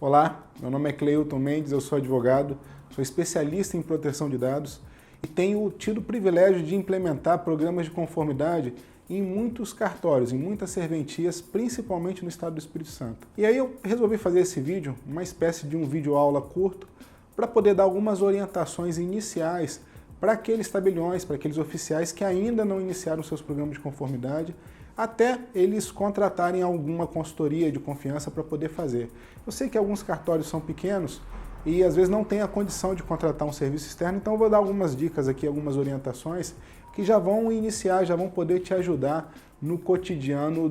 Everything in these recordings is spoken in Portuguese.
Olá, meu nome é Cleilton Mendes, eu sou advogado, sou especialista em proteção de dados e tenho tido o privilégio de implementar programas de conformidade em muitos cartórios, em muitas serventias, principalmente no estado do Espírito Santo. E aí eu resolvi fazer esse vídeo, uma espécie de um vídeo aula curto, para poder dar algumas orientações iniciais para aqueles tabeliões, para aqueles oficiais que ainda não iniciaram seus programas de conformidade, até eles contratarem alguma consultoria de confiança para poder fazer. Eu sei que alguns cartórios são pequenos e às vezes não tem a condição de contratar um serviço externo, então eu vou dar algumas dicas aqui, algumas orientações que já vão iniciar, já vão poder te ajudar no cotidiano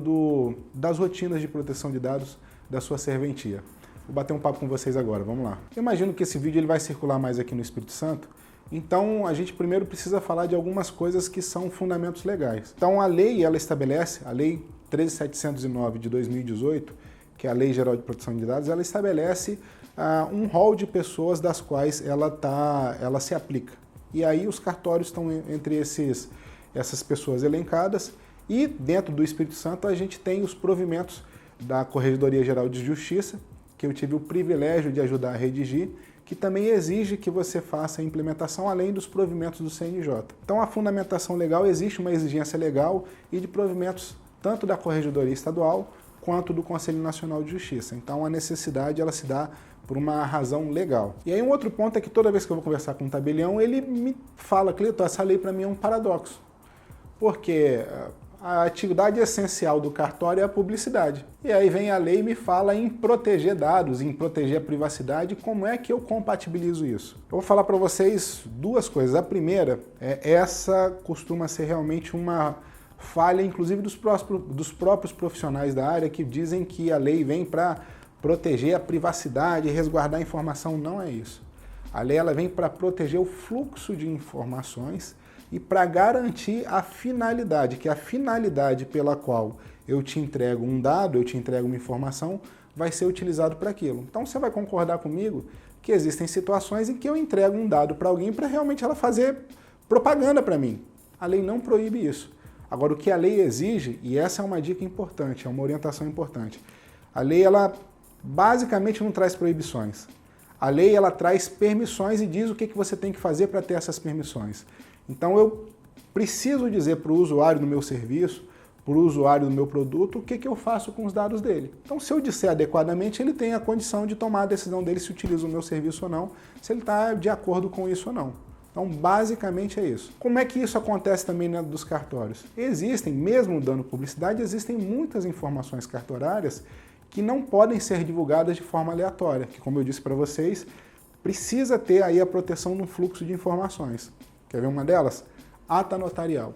das rotinas de proteção de dados da sua serventia. Vou bater um papo com vocês agora, vamos lá. Eu imagino que esse vídeo ele vai circular mais aqui no Espírito Santo, então a gente primeiro precisa falar de algumas coisas que são fundamentos legais. Então a lei, ela estabelece, a lei 13.709 de 2018, que é a Lei Geral de Proteção de Dados, ela estabelece um rol de pessoas das quais ela se aplica. E aí os cartórios estão entre essas pessoas elencadas e dentro do Espírito Santo a gente tem os provimentos da Corregedoria Geral de Justiça, que eu tive o privilégio de ajudar a redigir, que também exige que você faça a implementação além dos provimentos do CNJ. Então a fundamentação legal, existe uma exigência legal e de provimentos tanto da Corregedoria Estadual quanto do Conselho Nacional de Justiça. Então a necessidade ela se dá por uma razão legal. E aí um outro ponto é que toda vez que eu vou conversar com um tabelião, ele me fala, Cleilton, essa lei para mim é um paradoxo, porque a atividade essencial do cartório é a publicidade. E aí vem a lei e me fala em proteger dados, em proteger a privacidade. Como é que eu compatibilizo isso? Eu vou falar para vocês duas coisas. A primeira essa costuma ser realmente uma falha, inclusive dos próprios profissionais da área, que dizem que a lei vem para proteger a privacidade e resguardar a informação. Não é isso. A lei ela vem para proteger o fluxo de informações e para garantir a finalidade, que a finalidade pela qual eu te entrego um dado, eu te entrego uma informação, vai ser utilizado para aquilo. Então você vai concordar comigo que existem situações em que eu entrego um dado para alguém para realmente ela fazer propaganda para mim. A lei não proíbe isso. Agora, o que a lei exige, e essa é uma dica importante, é uma orientação importante, a lei ela basicamente não traz proibições. A lei ela traz permissões e diz o que você tem que fazer para ter essas permissões. Então eu preciso dizer para o usuário do meu serviço, para o usuário do meu produto, o que eu faço com os dados dele. Então se eu disser adequadamente, ele tem a condição de tomar a decisão dele se utiliza o meu serviço ou não, se ele está de acordo com isso ou não. Então basicamente é isso. Como é que isso acontece também dentro dos cartórios? Existem, mesmo dando publicidade, existem muitas informações cartorárias que não podem ser divulgadas de forma aleatória, que como eu disse para vocês, precisa ter aí a proteção no fluxo de informações. Quer ver uma delas? Ata notarial.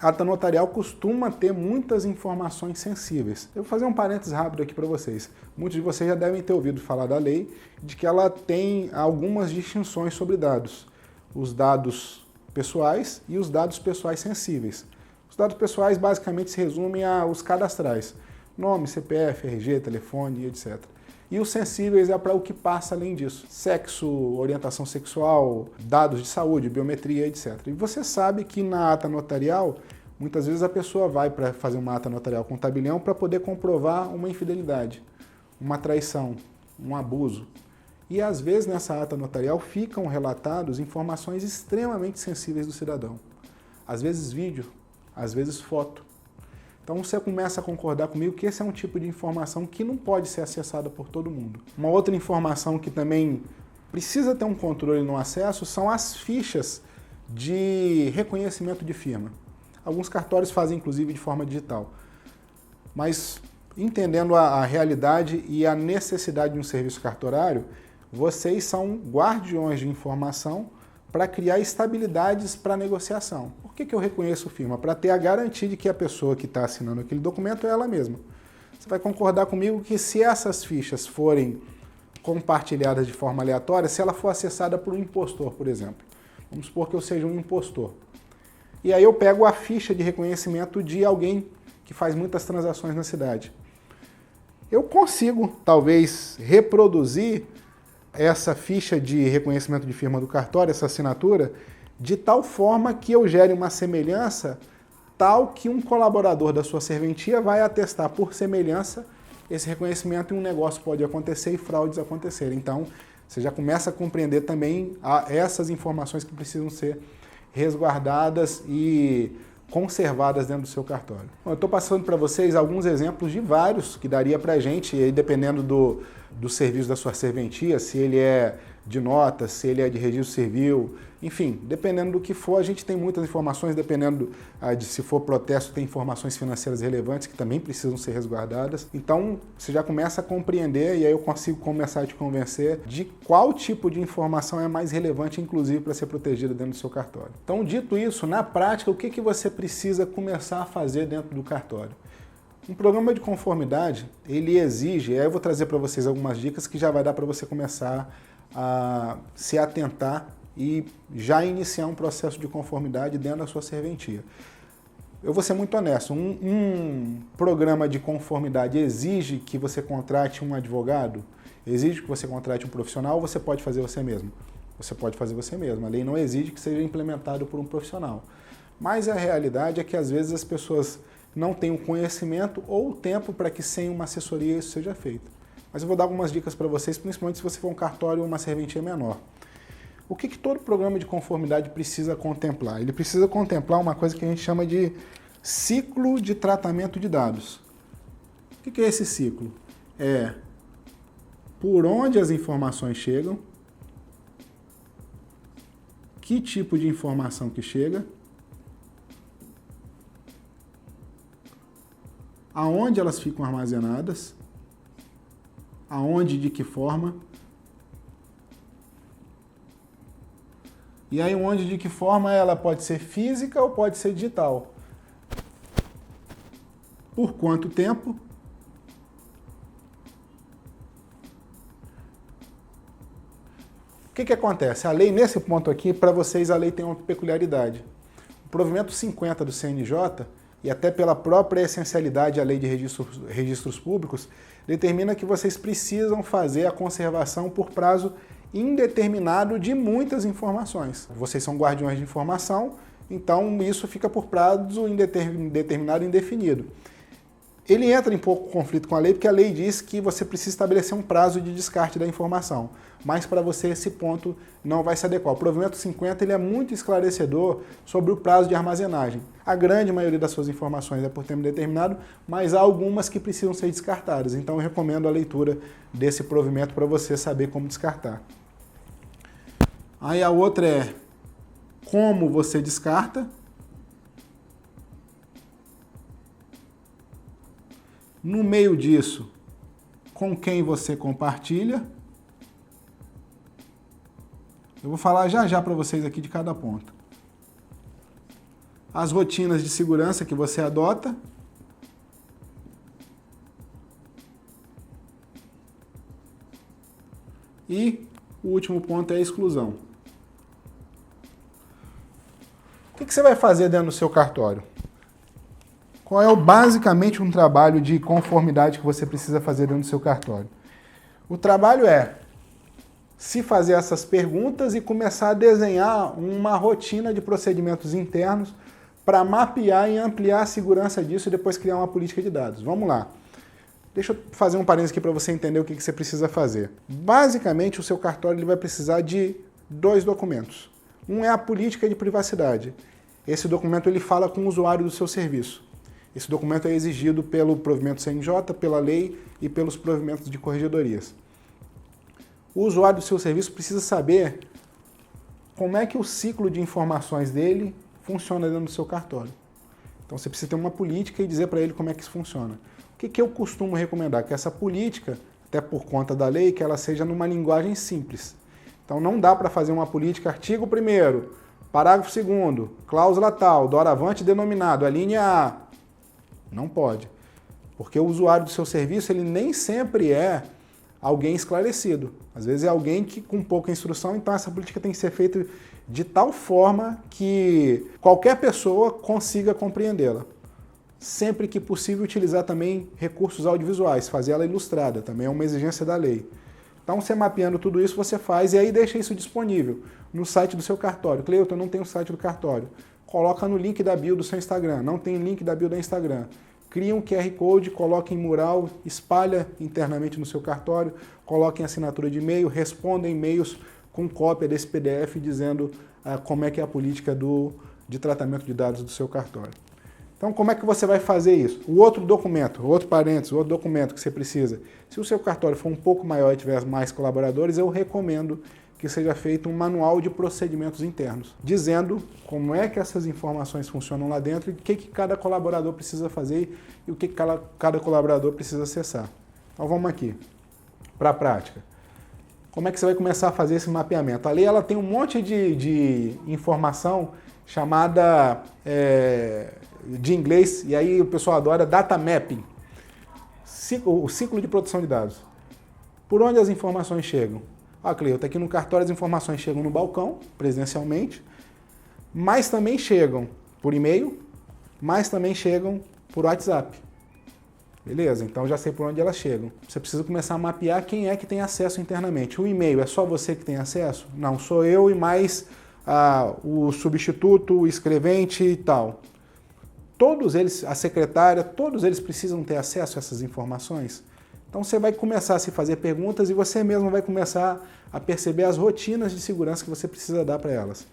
Ata notarial costuma ter muitas informações sensíveis. Eu vou fazer um parênteses rápido aqui para vocês. Muitos de vocês já devem ter ouvido falar da lei, de que ela tem algumas distinções sobre dados. Os dados pessoais e os dados pessoais sensíveis. Os dados pessoais basicamente se resumem aos cadastrais. Nome, CPF, RG, telefone, etc. E os sensíveis é para o que passa além disso. Sexo, orientação sexual, dados de saúde, biometria, etc. E você sabe que na ata notarial, muitas vezes a pessoa vai para fazer uma ata notarial com tabelião para poder comprovar uma infidelidade, uma traição, um abuso. E às vezes nessa ata notarial ficam relatados informações extremamente sensíveis do cidadão. Às vezes vídeo, às vezes foto. Então você começa a concordar comigo que esse é um tipo de informação que não pode ser acessada por todo mundo. Uma outra informação que também precisa ter um controle no acesso são as fichas de reconhecimento de firma. Alguns cartórios fazem inclusive de forma digital. Mas entendendo a realidade e a necessidade de um serviço cartorário, vocês são guardiões de informação para criar estabilidades para a negociação. Por que eu reconheço firma? Para ter a garantia de que a pessoa que está assinando aquele documento é ela mesma. Você vai concordar comigo que se essas fichas forem compartilhadas de forma aleatória, se ela for acessada por um impostor, por exemplo. Vamos supor que eu seja um impostor. E aí eu pego a ficha de reconhecimento de alguém que faz muitas transações na cidade. Eu consigo, talvez, reproduzir essa ficha de reconhecimento de firma do cartório, essa assinatura, de tal forma que eu gere uma semelhança tal que um colaborador da sua serventia vai atestar por semelhança esse reconhecimento e um negócio pode acontecer e fraudes acontecerem. Então, você já começa a compreender também essas informações que precisam ser resguardadas e conservadas dentro do seu cartório. Bom, eu estou passando para vocês alguns exemplos de vários que daria para a gente, e aí dependendo do serviço da sua serventia, se ele é de notas, se ele é de registro civil, enfim, dependendo do que for, a gente tem muitas informações, dependendo de se for protesto, tem informações financeiras relevantes que também precisam ser resguardadas. Então, você já começa a compreender e aí eu consigo começar a te convencer de qual tipo de informação é mais relevante, inclusive, para ser protegida dentro do seu cartório. Então, dito isso, na prática, o que você precisa começar a fazer dentro do cartório? Um programa de conformidade, ele exige, aí eu vou trazer para vocês algumas dicas que já vai dar para você começar a se atentar e já iniciar um processo de conformidade dentro da sua serventia. Eu vou ser muito honesto, um programa de conformidade exige que você contrate um advogado? Exige que você contrate um profissional ou você pode fazer você mesmo? Você pode fazer você mesmo, a lei não exige que seja implementado por um profissional. Mas a realidade é que às vezes as pessoas não têm o conhecimento ou o tempo para que sem uma assessoria isso seja feito. Mas eu vou dar algumas dicas para vocês, principalmente se você for um cartório ou uma serventia menor. O que todo programa de conformidade precisa contemplar? Ele precisa contemplar uma coisa que a gente chama de ciclo de tratamento de dados. O que é esse ciclo? É por onde as informações chegam, que tipo de informação que chega, aonde elas ficam armazenadas, aonde e de que forma, e aí onde e de que forma ela pode ser física ou pode ser digital. Por quanto tempo? O que acontece? A lei, nesse ponto aqui, para vocês, a lei tem uma peculiaridade. O provimento 50 do CNJ, e até pela própria essencialidade a lei de registros públicos, determina que vocês precisam fazer a conservação por prazo indeterminado de muitas informações. Vocês são guardiões de informação, então isso fica por prazo indeterminado e indefinido. Ele entra em pouco conflito com a lei, porque a lei diz que você precisa estabelecer um prazo de descarte da informação. Mas para você esse ponto não vai se adequar. O provimento 50 ele é muito esclarecedor sobre o prazo de armazenagem. A grande maioria das suas informações é por tempo determinado, mas há algumas que precisam ser descartadas. Então eu recomendo a leitura desse provimento para você saber como descartar. Aí a outra é como você descarta. No meio disso, com quem você compartilha. Eu vou falar já para vocês aqui de cada ponto. As rotinas de segurança que você adota. E o último ponto é a exclusão. O que você vai fazer dentro do seu cartório? Qual é basicamente um trabalho de conformidade que você precisa fazer dentro do seu cartório? O trabalho é se fazer essas perguntas e começar a desenhar uma rotina de procedimentos internos para mapear e ampliar a segurança disso e depois criar uma política de dados. Vamos lá. Deixa eu fazer um parênteses aqui para você entender o que você precisa fazer. Basicamente, o seu cartório ele vai precisar de 2 documentos. Um é a política de privacidade. Esse documento ele fala com o usuário do seu serviço. Esse documento é exigido pelo provimento CNJ, pela lei e pelos provimentos de corregedorias. O usuário do seu serviço precisa saber como é que o ciclo de informações dele funciona dentro do seu cartório. Então você precisa ter uma política e dizer para ele como é que isso funciona. O que eu costumo recomendar? Que essa política, até por conta da lei, que ela seja numa linguagem simples. Então não dá para fazer uma política artigo 1º, parágrafo 2º, cláusula tal, doravante denominado, a linha A. Não pode, porque o usuário do seu serviço ele nem sempre é alguém esclarecido. Às vezes é alguém que com pouca instrução, então essa política tem que ser feita de tal forma que qualquer pessoa consiga compreendê-la. Sempre que possível utilizar também recursos audiovisuais, fazer ela ilustrada, também é uma exigência da lei. Então você mapeando tudo isso você faz e aí deixa isso disponível no site do seu cartório. Cleuton, não tem o site do cartório. Coloca no link da bio do seu Instagram. Não tem link da bio do Instagram. cria um QR Code, coloca em mural, espalha internamente no seu cartório, coloca em assinatura de e-mail, responda e-mails com cópia desse PDF dizendo como é que é a política de tratamento de dados do seu cartório. Então, como é que você vai fazer isso? O outro documento, outro documento que você precisa, se o seu cartório for um pouco maior e tiver mais colaboradores, eu recomendo que seja feito um manual de procedimentos internos, dizendo como é que essas informações funcionam lá dentro e o que cada colaborador precisa fazer e o que cada colaborador precisa acessar. Então vamos aqui, para a prática. Como é que você vai começar a fazer esse mapeamento? A lei ela tem um monte de informação chamada, de inglês, e aí o pessoal adora data mapping, o ciclo de produção de dados. Por onde as informações chegam? Cleuta, aqui no cartório as informações chegam no balcão, presencialmente, mas também chegam por e-mail, mas também chegam por WhatsApp. Beleza, então já sei por onde elas chegam. Você precisa começar a mapear quem é que tem acesso internamente. O e-mail é só você que tem acesso? Não, sou eu e mais o substituto, o escrevente e tal. Todos eles, a secretária, todos eles precisam ter acesso a essas informações? Então você vai começar a se fazer perguntas e você mesmo vai começar a perceber as rotinas de segurança que você precisa dar para elas.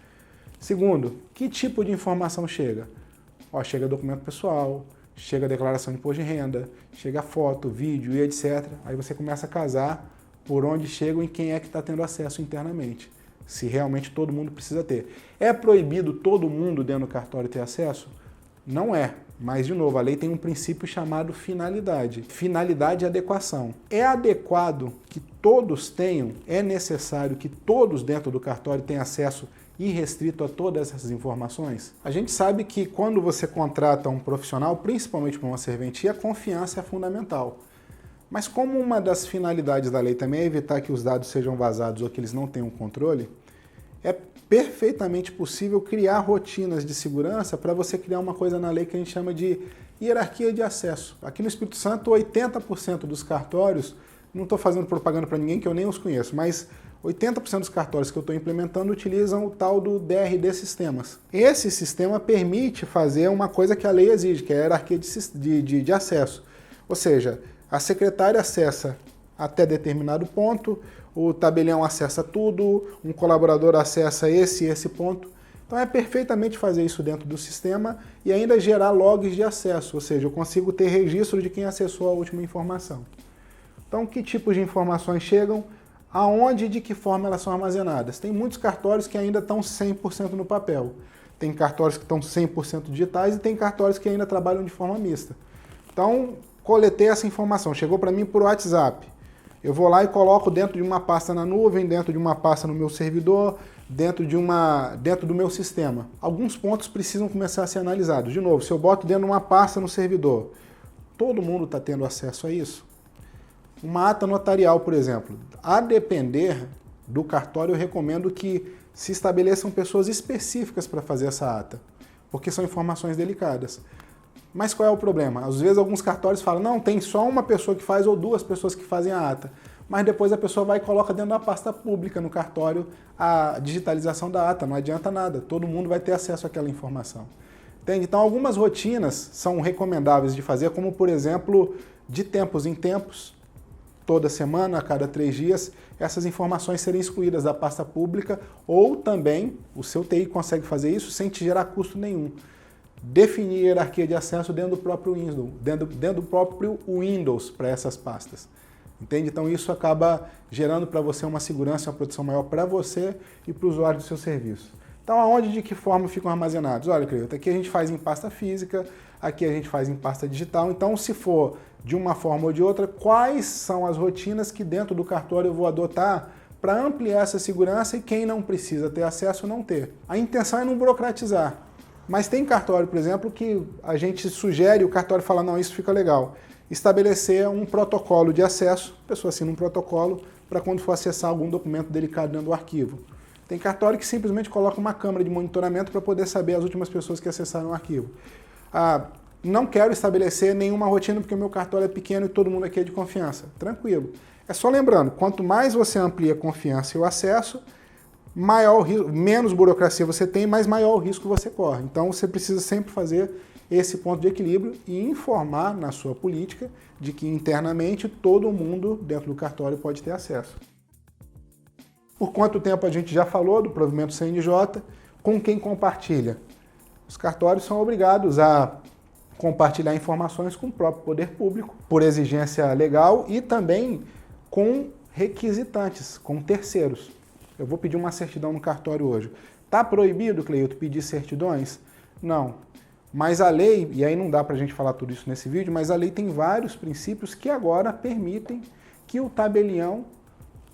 Segundo, que tipo de informação chega? Chega documento pessoal, chega declaração de imposto de renda, chega foto, vídeo e etc. Aí você começa a casar por onde chegam e quem é que está tendo acesso internamente. Se realmente todo mundo precisa ter. É proibido todo mundo dentro do cartório ter acesso? Não é. Mas, de novo, a lei tem um princípio chamado finalidade. Finalidade e adequação. É adequado que todos tenham, é necessário que todos dentro do cartório tenham acesso irrestrito a todas essas informações? A gente sabe que quando você contrata um profissional, principalmente para uma serventia, a confiança é fundamental. Mas como uma das finalidades da lei também é evitar que os dados sejam vazados ou que eles não tenham controle, é perfeitamente possível criar rotinas de segurança para você criar uma coisa na lei que a gente chama de hierarquia de acesso. Aqui no Espírito Santo, 80% dos cartórios, não estou fazendo propaganda para ninguém que eu nem os conheço, mas 80% dos cartórios que eu estou implementando utilizam o tal do DRD Sistemas. Esse sistema permite fazer uma coisa que a lei exige, que é a hierarquia de acesso. Ou seja, a secretária acessa até determinado ponto, o tabelião acessa tudo, um colaborador acessa esse ponto. Então é perfeitamente fazer isso dentro do sistema e ainda gerar logs de acesso, ou seja, eu consigo ter registro de quem acessou a última informação. Então, que tipos de informações chegam, aonde e de que forma elas são armazenadas? Tem muitos cartórios que ainda estão 100% no papel. Tem cartórios que estão 100% digitais e tem cartórios que ainda trabalham de forma mista. Então, coletei essa informação, chegou para mim por WhatsApp. Eu vou lá e coloco dentro de uma pasta na nuvem, dentro de uma pasta no meu servidor, dentro do meu sistema. Alguns pontos precisam começar a ser analisados. De novo, se eu boto dentro de uma pasta no servidor, todo mundo está tendo acesso a isso? Uma ata notarial, por exemplo. A depender do cartório, eu recomendo que se estabeleçam pessoas específicas para fazer essa ata, porque são informações delicadas. Mas qual é o problema? Às vezes alguns cartórios falam, não, tem só uma pessoa que faz ou duas pessoas que fazem a ata. Mas depois a pessoa vai e coloca dentro da pasta pública no cartório a digitalização da ata, não adianta nada, todo mundo vai ter acesso àquela informação. Entende? Então algumas rotinas são recomendáveis de fazer, como por exemplo, de tempos em tempos, toda semana, a cada 3 dias, essas informações serem excluídas da pasta pública ou também o seu TI consegue fazer isso sem te gerar custo nenhum. Definir hierarquia de acesso dentro do próprio Windows, dentro do próprio Windows para essas pastas. Entende? Então isso acaba gerando para você uma segurança, uma proteção maior para você e para o usuário do seu serviço. Então aonde, de que forma ficam armazenados? Olha, Cleuta, aqui a gente faz em pasta física, aqui a gente faz em pasta digital. Então se for de uma forma ou de outra, quais são as rotinas que dentro do cartório eu vou adotar para ampliar essa segurança e quem não precisa ter acesso não ter. A intenção é não burocratizar. Mas tem cartório, por exemplo, que a gente sugere, o cartório fala, não, isso fica legal. Estabelecer um protocolo de acesso, a pessoa assina um protocolo para quando for acessar algum documento delicado dentro do arquivo. Tem cartório que simplesmente coloca uma câmera de monitoramento para poder saber as últimas pessoas que acessaram o arquivo. Não quero estabelecer nenhuma rotina porque o meu cartório é pequeno e todo mundo aqui é de confiança. Tranquilo. É só lembrando, quanto mais você amplia a confiança e o acesso, menos burocracia você tem, mas maior o risco você corre. Então você precisa sempre fazer esse ponto de equilíbrio e informar na sua política de que internamente todo mundo dentro do cartório pode ter acesso. Por quanto tempo a gente já falou do provimento CNJ? Com quem compartilha? Os cartórios são obrigados a compartilhar informações com o próprio poder público, por exigência legal e também com requisitantes, com terceiros. Eu vou pedir uma certidão no cartório hoje. Está proibido, Cleilton, pedir certidões? Não. Mas a lei, e aí não dá para a gente falar tudo isso nesse vídeo, mas a lei tem vários princípios que agora permitem que o tabelião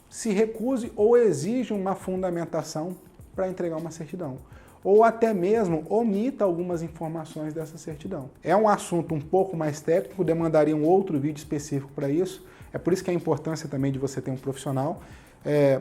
se recuse ou exija uma fundamentação para entregar uma certidão. Ou até mesmo omita algumas informações dessa certidão. É um assunto um pouco mais técnico, demandaria um outro vídeo específico para isso, é por isso que a importância também de você ter um profissional,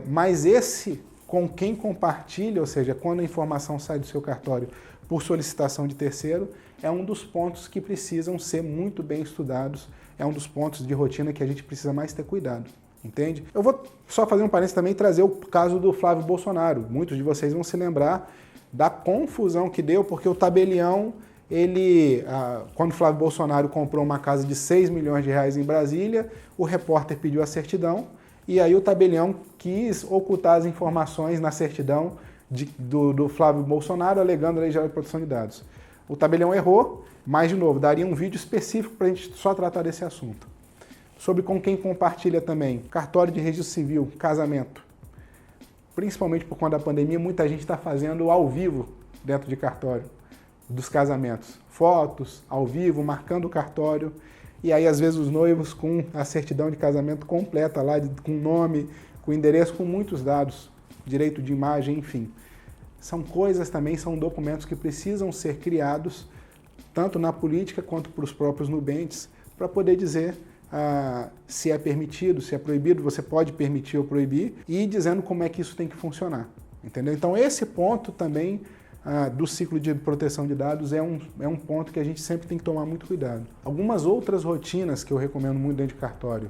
mas esse com quem compartilha, ou seja, quando a informação sai do seu cartório por solicitação de terceiro, é um dos pontos que precisam ser muito bem estudados, é um dos pontos de rotina que a gente precisa mais ter cuidado. Entende? Eu vou só fazer um parênteses também e trazer o caso do Flávio Bolsonaro. Muitos de vocês vão se lembrar da confusão que deu, porque o tabelião, quando o Flávio Bolsonaro comprou uma casa de 6 milhões de reais em Brasília, o repórter pediu a certidão e aí o tabelião quis ocultar as informações na certidão do Flávio Bolsonaro, alegando a Lei Geral de Proteção de Dados. O tabelião errou, mas, de novo, daria um vídeo específico para a gente só tratar desse assunto. Sobre com quem compartilha também, cartório de registro civil, casamento. Principalmente por conta da pandemia, muita gente está fazendo ao vivo dentro de cartório dos casamentos. Fotos, ao vivo, marcando o cartório. E aí, às vezes, os noivos com a certidão de casamento completa lá, com nome, com endereço, com muitos dados, direito de imagem, enfim. São coisas também, são documentos que precisam ser criados, tanto na política quanto para os próprios nubentes, para poder dizer se é permitido, se é proibido, você pode permitir ou proibir, e dizendo como é que isso tem que funcionar. Entendeu? Então esse ponto também do ciclo de proteção de dados é um ponto que a gente sempre tem que tomar muito cuidado. Algumas outras rotinas que eu recomendo muito dentro de cartório.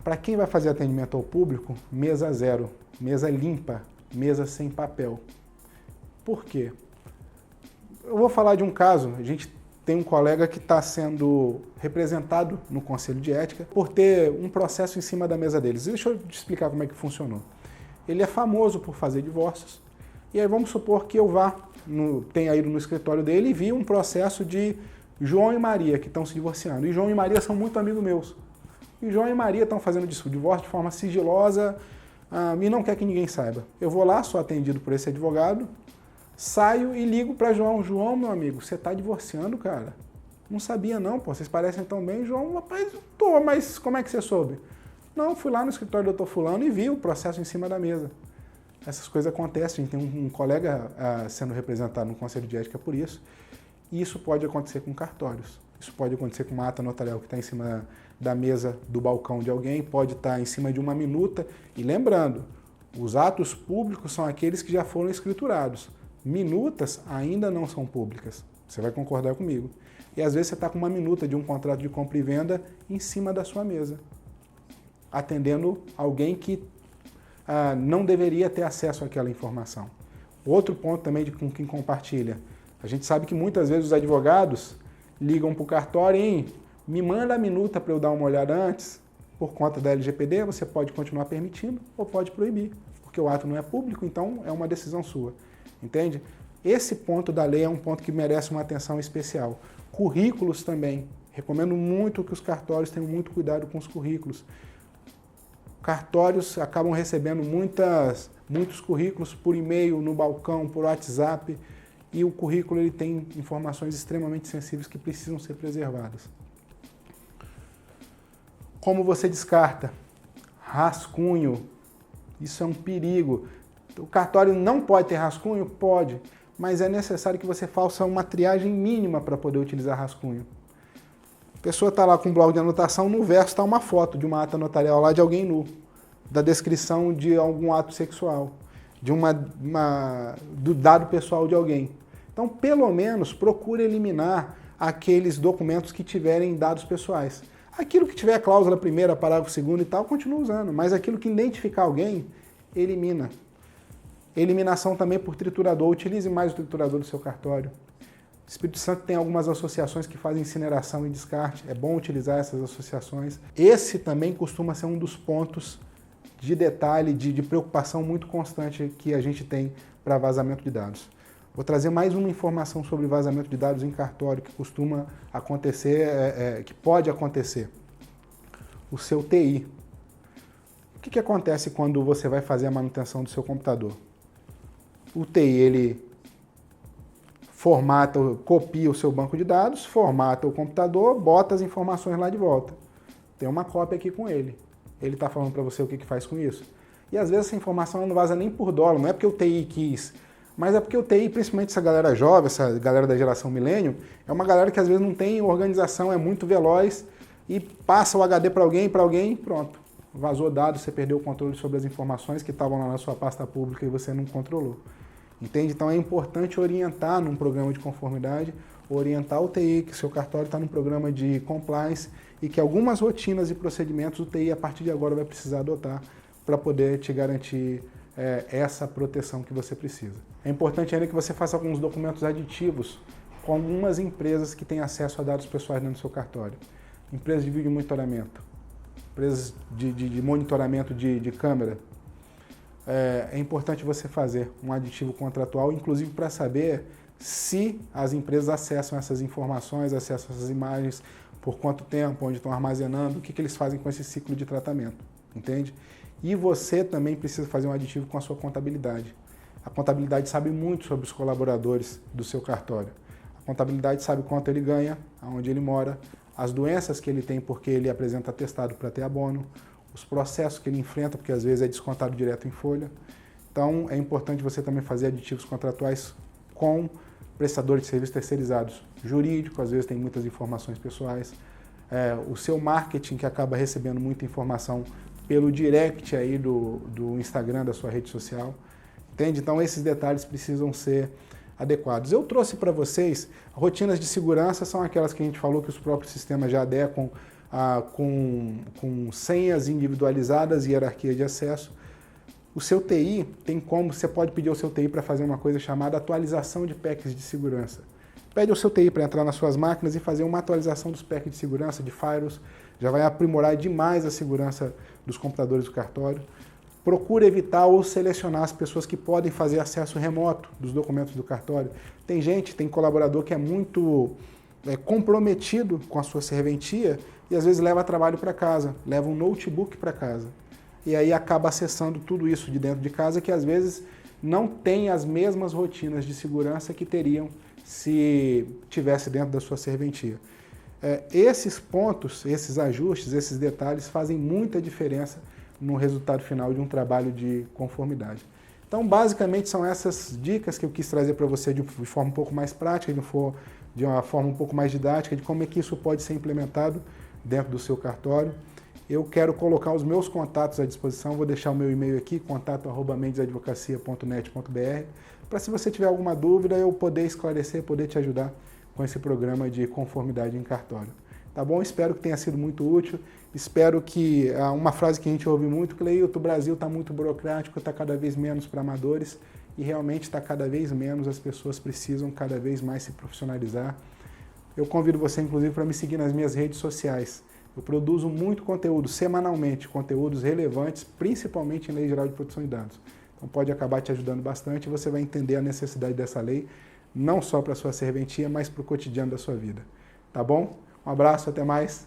Para quem vai fazer atendimento ao público, mesa zero, mesa limpa, mesa sem papel. Por quê? Eu vou falar de um caso, a gente tem um colega que está sendo representado no Conselho de Ética por ter um processo em cima da mesa deles. Deixa eu te explicar como é que funcionou. Ele é famoso por fazer divórcios, e aí vamos supor que eu tenha ido no escritório dele e vi um processo de João e Maria que estão se divorciando. E João e Maria são muito amigos meus. E João e Maria estão fazendo o divórcio de forma sigilosa e não quer que ninguém saiba. Eu vou lá, sou atendido por esse advogado, saio e ligo para João. João, meu amigo, você está divorciando, cara? Não sabia não, pô, vocês parecem tão bem. João, rapaz, eu tô, mas como é que você soube? Não, fui lá no escritório do doutor fulano e vi o processo em cima da mesa. Essas coisas acontecem, a gente tem um colega sendo representado no Conselho de Ética por isso, e isso pode acontecer com cartórios. Isso pode acontecer com uma ata notarial que está em cima da mesa do balcão de alguém, pode estar em cima de uma minuta. E lembrando, os atos públicos são aqueles que já foram escriturados. Minutas ainda não são públicas. Você vai concordar comigo. E às vezes você está com uma minuta de um contrato de compra e venda em cima da sua mesa, atendendo alguém que não deveria ter acesso àquela informação. Outro ponto também com quem compartilha. A gente sabe que muitas vezes os advogados ligam para o cartório e me manda a minuta para eu dar uma olhada antes. Por conta da LGPD, você pode continuar permitindo ou pode proibir, porque o ato não é público, então é uma decisão sua. Entende? Esse ponto da lei é um ponto que merece uma atenção especial. Currículos também. Recomendo muito que os cartórios tenham muito cuidado com os currículos. Cartórios acabam recebendo muitos currículos por e-mail, no balcão, por WhatsApp, e o currículo ele tem informações extremamente sensíveis que precisam ser preservadas. Como você descarta? Rascunho. Isso é um perigo. O cartório não pode ter rascunho? Pode, mas é necessário que você faça uma triagem mínima para poder utilizar rascunho. A pessoa está lá com um bloco de anotação, no verso está uma foto de uma ata notarial lá de alguém nu, da descrição de algum ato sexual, do dado pessoal de alguém. Então, pelo menos, procure eliminar aqueles documentos que tiverem dados pessoais. Aquilo que tiver cláusula primeira, parágrafo segundo e tal, continua usando, mas aquilo que identificar alguém, elimina. Eliminação também por triturador, utilize mais o triturador do seu cartório. Espírito Santo tem algumas associações que fazem incineração e descarte, é bom utilizar essas associações. Esse também costuma ser um dos pontos de detalhe, de preocupação muito constante que a gente tem para vazamento de dados. Vou trazer mais uma informação sobre vazamento de dados em cartório que costuma acontecer, que pode acontecer. O seu TI. O que acontece quando você vai fazer a manutenção do seu computador? O TI, ele formata, copia o seu banco de dados, formata o computador, bota as informações lá de volta. Tem uma cópia aqui com ele. Ele está falando para você o que faz com isso. E às vezes essa informação não vaza nem por dolo, não é porque o TI quis, mas é porque o TI, principalmente essa galera jovem, essa galera da geração milênio, é uma galera que às vezes não tem organização, é muito veloz e passa o HD para alguém, pronto. Vazou dados, você perdeu o controle sobre as informações que estavam lá na sua pasta pública e você não controlou. Entende? Então é importante orientar num programa de conformidade, orientar o TI, que seu cartório está num programa de compliance e que algumas rotinas e procedimentos o TI a partir de agora vai precisar adotar para poder te garantir essa proteção que você precisa. É importante ainda que você faça alguns documentos aditivos com algumas empresas que têm acesso a dados pessoais dentro do seu cartório. Empresas de vídeo monitoramento, empresas de monitoramento de câmera. É importante você fazer um aditivo contratual, inclusive para saber se as empresas acessam essas informações, acessam essas imagens, por quanto tempo, onde estão armazenando, o que eles fazem com esse ciclo de tratamento, entende? E você também precisa fazer um aditivo com a sua contabilidade. A contabilidade sabe muito sobre os colaboradores do seu cartório. A contabilidade sabe quanto ele ganha, aonde ele mora, as doenças que ele tem porque ele apresenta atestado para ter abono, os processos que ele enfrenta, porque às vezes é descontado direto em folha. Então é importante você também fazer aditivos contratuais com prestadores de serviços terceirizados. Jurídico, às vezes tem muitas informações pessoais. O seu marketing, que acaba recebendo muita informação pelo direct aí do Instagram, da sua rede social. Entende? Então esses detalhes precisam ser adequados. Eu trouxe para vocês rotinas de segurança, são aquelas que a gente falou que os próprios sistemas já adequam com senhas individualizadas e hierarquia de acesso. O seu TI tem como, você pode pedir ao seu TI para fazer uma coisa chamada atualização de packs de segurança. Pede ao seu TI para entrar nas suas máquinas e fazer uma atualização dos packs de segurança, de firewalls, já vai aprimorar demais a segurança dos computadores do cartório. Procure evitar ou selecionar as pessoas que podem fazer acesso remoto dos documentos do cartório. Tem colaborador que é muito comprometido com a sua serventia e às vezes leva trabalho para casa, leva um notebook para casa. E aí acaba acessando tudo isso de dentro de casa que às vezes não tem as mesmas rotinas de segurança que teriam se tivesse dentro da sua serventia. Esses pontos, esses ajustes, esses detalhes fazem muita diferença no resultado final de um trabalho de conformidade. Então, basicamente, são essas dicas que eu quis trazer para você de forma um pouco mais prática, de uma forma um pouco mais didática, de como é que isso pode ser implementado dentro do seu cartório. Eu quero colocar os meus contatos à disposição, vou deixar o meu e-mail aqui, contato@mendesadvocacia.net.br, para se você tiver alguma dúvida, eu poder esclarecer, poder te ajudar com esse programa de conformidade em cartório. Tá bom? Espero que tenha sido muito útil. Espero que uma frase que a gente ouve muito, Cleilton, o Brasil está muito burocrático, está cada vez menos para amadores e realmente está cada vez menos, as pessoas precisam cada vez mais se profissionalizar. Eu convido você, inclusive, para me seguir nas minhas redes sociais. Eu produzo muito conteúdo semanalmente, conteúdos relevantes, principalmente em Lei Geral de Proteção de Dados. Então pode acabar te ajudando bastante e você vai entender a necessidade dessa lei, não só para a sua serventia, mas para o cotidiano da sua vida. Tá bom? Um abraço, até mais.